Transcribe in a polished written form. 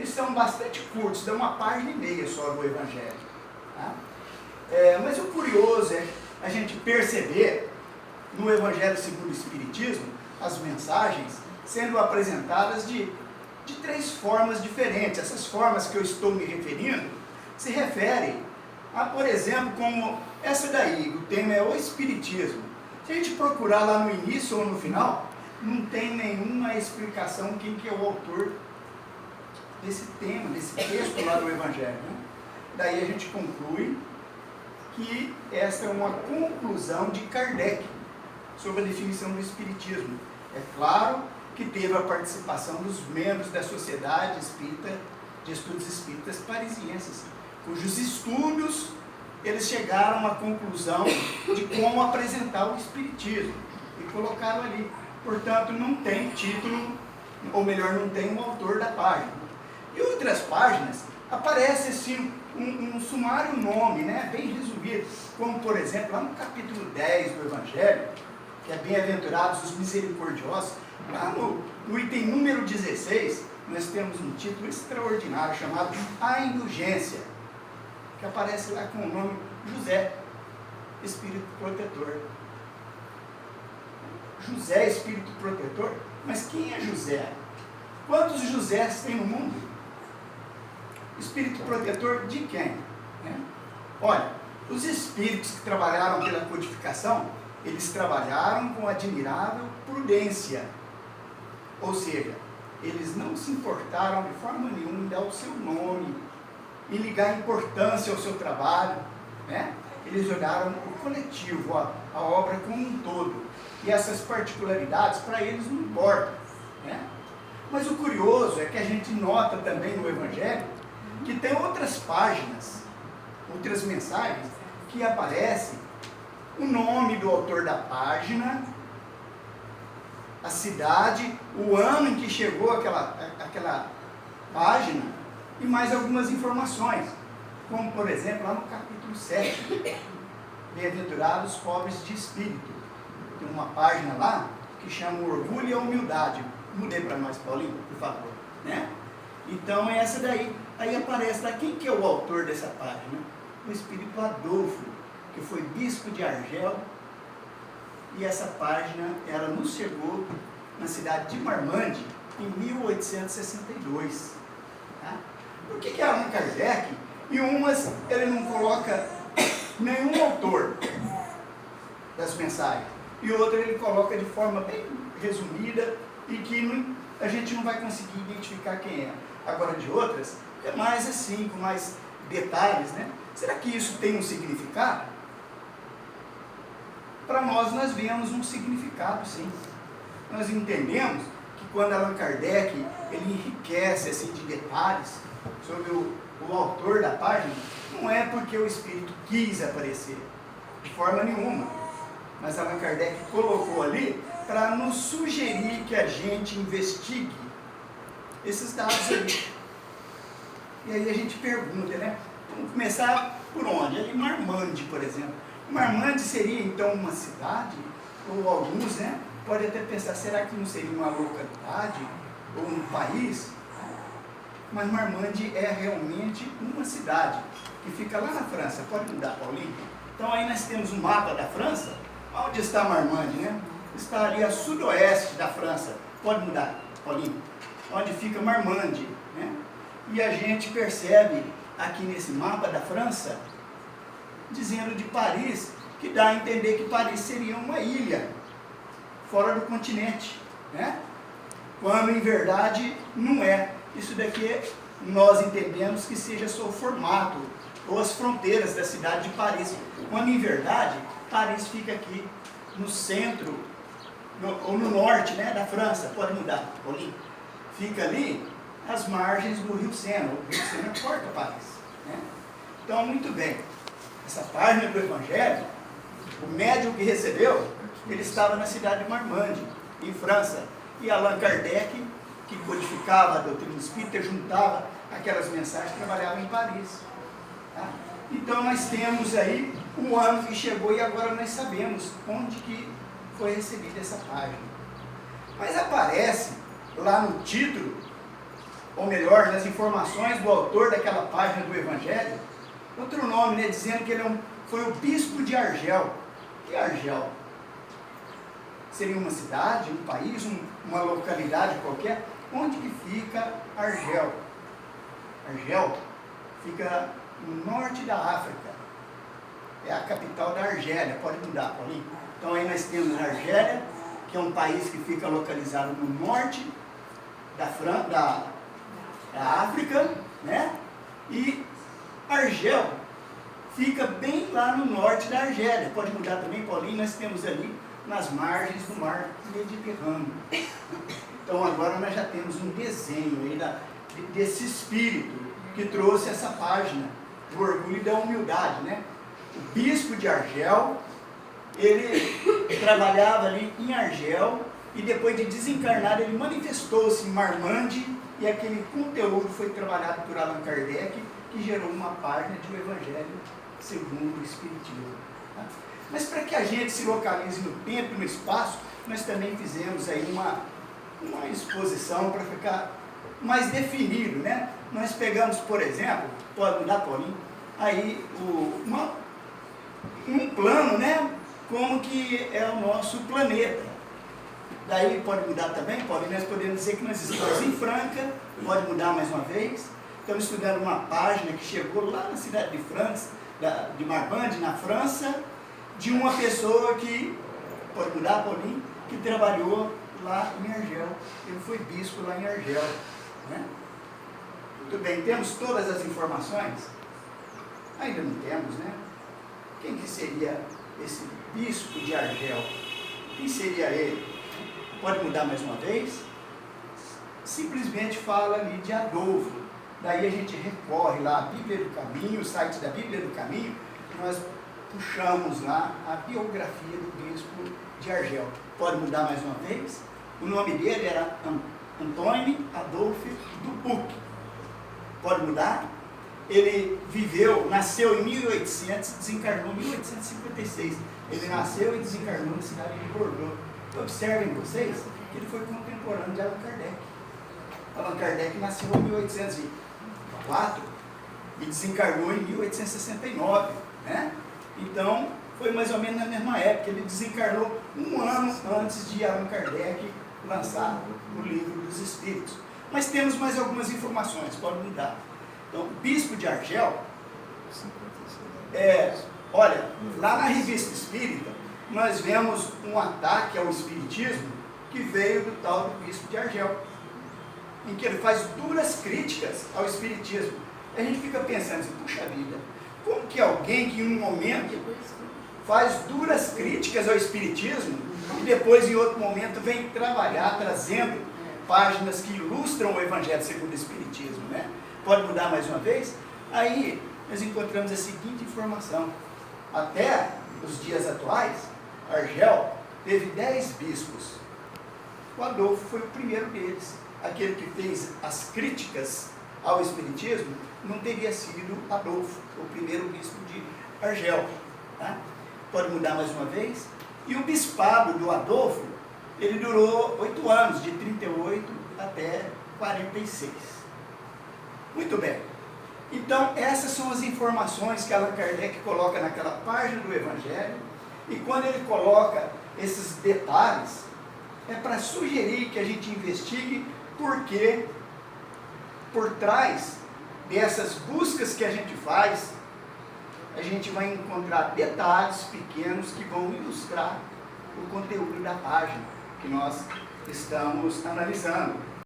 Eles são bastante curtos, dão uma página e meia só do Evangelho. Tá? Mas o curioso é a gente perceber no Evangelho segundo o Espiritismo as mensagens sendo apresentadas de três formas diferentes. Essas formas que eu estou me referindo se referem a, por exemplo, como essa daí, o tema é o Espiritismo. Se a gente procurar lá no início ou no final, não tem nenhuma explicação quem que é o autor desse tema, desse texto lá do Evangelho. Né? Daí a gente conclui que essa é uma conclusão de Kardec sobre a definição do Espiritismo. É claro que teve a participação dos membros da Sociedade Espírita de Estudos Espíritas Parisienses, cujos estudos eles chegaram a uma conclusão de como apresentar o Espiritismo e colocaram ali. Portanto, não tem título, ou melhor, não tem um autor da página. Em outras páginas aparece assim um sumário nome, né, bem resumido, como por exemplo lá no capítulo 10 do Evangelho, que é bem-aventurados os misericordiosos, lá no item número 16, nós temos um título extraordinário chamado A Indulgência, que aparece lá com o nome José, Espírito Protetor. José, Espírito Protetor? Mas quem é José? Quantos Josés tem no mundo? Espírito Protetor de quem? Olha, os espíritos que trabalharam pela codificação, eles trabalharam com admirável prudência. Ou seja, eles não se importaram de forma nenhuma em dar o seu nome, em ligar importância ao seu trabalho, né? Eles olharam o coletivo, a obra como um todo. E essas particularidades, para eles, não importam. Né? Mas o curioso é que a gente nota também no Evangelho que tem outras páginas, outras mensagens, que aparecem o nome do autor da página, a cidade, o ano em que chegou aquela página e mais algumas informações, como por exemplo lá no capítulo 7, Bem-aventurados pobres de espírito. Tem uma página lá que chama o Orgulho e a Humildade. Mudei para nós, Paulinho, por favor. Né? Então é essa daí. Aí aparece lá, quem que é o autor dessa página? O Espírito Adolfo, que foi bispo de Argel. E essa página, ela nos chegou na cidade de Marmande, em 1862. Tá? Por que Allan Kardec, em umas, ele não coloca nenhum autor das mensagens, e outra ele coloca de forma bem resumida, e que a gente não vai conseguir identificar quem é. Agora, de outras, é mais assim, com mais detalhes, né? Será que isso tem um significado? Para nós vemos um significado, sim. Nós entendemos que quando Allan Kardec ele enriquece assim, de detalhes sobre o autor da página, não é porque o Espírito quis aparecer, de forma nenhuma. Mas Allan Kardec colocou ali para nos sugerir que a gente investigue esses dados ali. E aí a gente pergunta, né? Vamos começar por onde? Ali Marmande, por exemplo. Marmande seria então uma cidade? Ou alguns, né? Podem até pensar, será que não seria uma localidade? Ou um país? Mas Marmande é realmente uma cidade que fica lá na França. Pode mudar, Paulinho? Então aí nós temos um mapa da França. Onde está Marmande, né? Está ali a sudoeste da França. Pode mudar, Paulinho? Onde fica Marmande, né? E a gente percebe aqui nesse mapa da França, dizendo de Paris, que dá a entender que Paris seria uma ilha, fora do continente, né? Quando em verdade não é. Isso daqui nós entendemos que seja só o formato, ou as fronteiras da cidade de Paris, quando em verdade Paris fica aqui no centro, ou no norte, né, da França. Pode mudar, Paulinho? Fica ali às margens do Rio Sena. O Rio Sena corta Paris. Né? Então, muito bem. Essa página do Evangelho, o médium que recebeu, ele estava na cidade de Marmande, em França. E Allan Kardec, que codificava a doutrina espírita, juntava aquelas mensagens, trabalhava em Paris. Tá? Então, nós temos aí o ano que chegou e agora nós sabemos onde que foi recebida essa página. Mas aparece lá no título ou melhor, nas informações do autor daquela página do Evangelho, outro nome, né, dizendo que ele foi o bispo de Argel. Que é Argel? Seria uma cidade, um país, uma localidade qualquer? Onde que fica Argel? Argel fica no norte da África. É a capital da Argélia, pode mudar, Paulinho. Então aí nós temos a Argélia, que é um país que fica localizado no norte da África, né? E Argel fica bem lá no norte da Argélia. Pode mudar também, Paulinho, nós temos ali nas margens do mar Mediterrâneo. Então agora nós já temos um desenho aí desse espírito que trouxe essa página do orgulho e da humildade, né? O bispo de Argel, ele trabalhava ali em Argel e depois de desencarnar ele manifestou-se em Marmande e aquele conteúdo foi trabalhado por Allan Kardec, que gerou uma página de O Evangelho segundo o Espiritismo. Tá? Mas para que a gente se localize no tempo e no espaço, nós também fizemos aí uma exposição para ficar mais definido, né? Nós pegamos, por exemplo, pode mudar, Paulinho, aí um plano, né? Como que é o nosso planeta. Daí pode mudar também, Paulinho, nós podemos dizer que nós estamos em Franca, pode mudar mais uma vez. Estamos estudando uma página que chegou lá na cidade de França, de Marmande, na França, de uma pessoa que, pode mudar, Paulinho, que trabalhou lá em Argel. Ele foi bispo lá em Argel. Né? Muito bem, temos todas as informações? Ainda não temos, né? Quem que seria esse bispo de Argel? Quem seria ele? Pode mudar mais uma vez? Simplesmente fala ali de Adolfo. Daí a gente recorre lá à Bíblia do Caminho, o site da Bíblia do Caminho, e nós puxamos lá a biografia do bispo de Argel. Pode mudar mais uma vez? O nome dele era Antônio Adolfo Dubuc. Pode mudar? Ele nasceu em 1800, desencarnou em 1856. Ele nasceu e desencarnou na cidade de Bordeaux. Observem vocês que ele foi contemporâneo de Allan Kardec. Allan Kardec nasceu em 1804 e desencarnou em 1869. Né? Então, foi mais ou menos na mesma época. Ele desencarnou um ano antes de Allan Kardec lançar o Livro dos Espíritos. Mas temos mais algumas informações, pode mudar. Então, o bispo de Argel, olha, lá na Revista Espírita, nós vemos um ataque ao espiritismo que veio do tal do bispo de Argel, em que ele faz duras críticas ao espiritismo. A gente fica pensando assim, puxa vida, como que alguém que em um momento faz duras críticas ao espiritismo e depois em outro momento vem trabalhar trazendo páginas que ilustram o Evangelho segundo o Espiritismo, né? Pode mudar mais uma vez? Aí nós encontramos a seguinte informação: até os dias atuais, Argel teve 10 bispos. O Adolfo foi o primeiro deles. Aquele que fez as críticas ao Espiritismo não teria sido Adolfo, o primeiro bispo de Argel. Tá? Pode mudar mais uma vez? E o bispado do Adolfo, ele durou 8 anos, de 38 até 46. Muito bem. Então, essas são as informações que Allan Kardec coloca naquela página do Evangelho, e quando ele coloca esses detalhes, é para sugerir que a gente investigue, porque por trás dessas buscas que a gente faz, a gente vai encontrar detalhes pequenos que vão ilustrar o conteúdo da página que nós estamos analisando.